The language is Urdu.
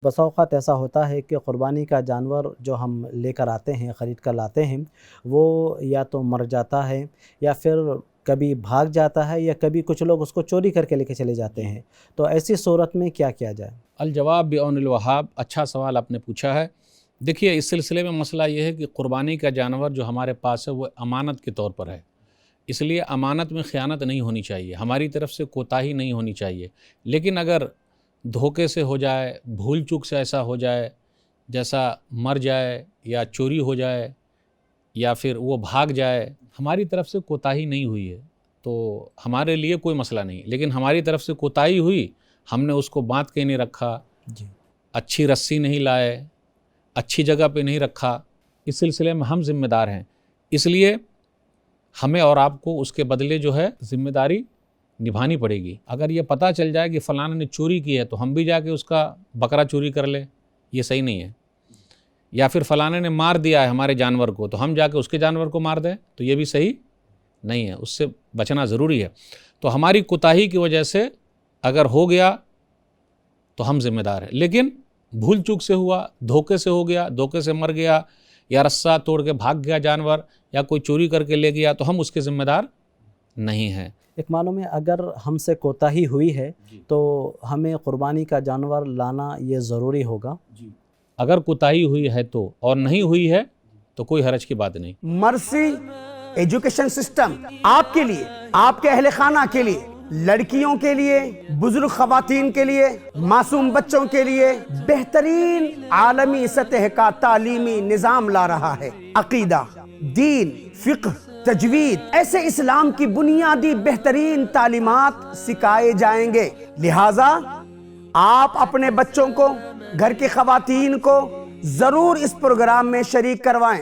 بسا اوقات ایسا ہوتا ہے کہ قربانی کا جانور جو ہم لے کر آتے ہیں، خرید کر لاتے ہیں، وہ یا تو مر جاتا ہے یا پھر کبھی بھاگ جاتا ہے یا کبھی کچھ لوگ اس کو چوری کر کے لے کے چلے جاتے ہیں۔ تو ایسی صورت میں کیا کیا جائے؟ الجواب بعون الوہاب، اچھا سوال آپ نے پوچھا ہے۔ دیکھیے، اس سلسلے میں مسئلہ یہ ہے کہ قربانی کا جانور جو ہمارے پاس ہے وہ امانت کے طور پر ہے، اس لیے امانت میں خیانت نہیں ہونی چاہیے، ہماری طرف سے کوتاہی نہیں ہونی چاہیے۔ لیکن اگر دھوکے سے ہو جائے، بھول چوک سے ایسا ہو جائے جیسا مر جائے یا چوری ہو جائے یا پھر وہ بھاگ جائے، ہماری طرف سے کوتاہی نہیں ہوئی ہے تو ہمارے لیے کوئی مسئلہ نہیں۔ لیکن ہماری طرف سے کوتاہی ہوئی، ہم نے اس کو باندھ کے نہیں رکھا، اچھی رسی نہیں لائے، اچھی جگہ پہ نہیں رکھا، اس سلسلے میں ہم ذمہ دار ہیں۔ اس لیے ہمیں اور آپ کو اس کے بدلے جو ہے ذمہ داری نبھانی پڑے گی۔ اگر یہ پتہ چل جائے کہ فلاں نے چوری کی ہے تو ہم بھی جا کے اس کا بکرا چوری کر لیں، یہ صحیح نہیں ہے۔ یا پھر فلاں نے مار دیا ہے ہمارے جانور کو تو ہم جا کے اس کے جانور کو مار دیں تو یہ بھی صحیح نہیں ہے، اس سے بچنا ضروری ہے۔ تو ہماری کوتاہی کی وجہ سے اگر ہو گیا تو ہم ذمہ دار ہیں، لیکن بھول چوک سے ہوا، دھوکے سے ہو گیا، دھوکے سے مر گیا یا رسہ توڑ کے بھاگ گیا جانور یا کوئی چوری کر کے لے گیا تو ہم اس کے ذمہ دار نہیں ہیں۔ ایک معنوں میں اگر ہم سے کوتاہی ہوئی ہے تو ہمیں قربانی کا جانور لانا یہ ضروری ہوگا۔ اگر کوتاہی ہوئی ہے تو، اور نہیں ہوئی ہے تو کوئی حرج کی بات نہیں۔ مرسی ایجوکیشن سسٹم آپ کے لیے، آپ کے اہل خانہ کے لیے، لڑکیوں کے لیے، بزرگ خواتین کے لیے، معصوم بچوں کے لیے بہترین عالمی سطح کا تعلیمی نظام لا رہا ہے۔ عقیدہ، دین، فقہ، تجوید، ایسے اسلام کی بنیادی بہترین تعلیمات سکھائے جائیں گے۔ لہٰذا آپ اپنے بچوں کو، گھر کی خواتین کو ضرور اس پروگرام میں شریک کروائیں۔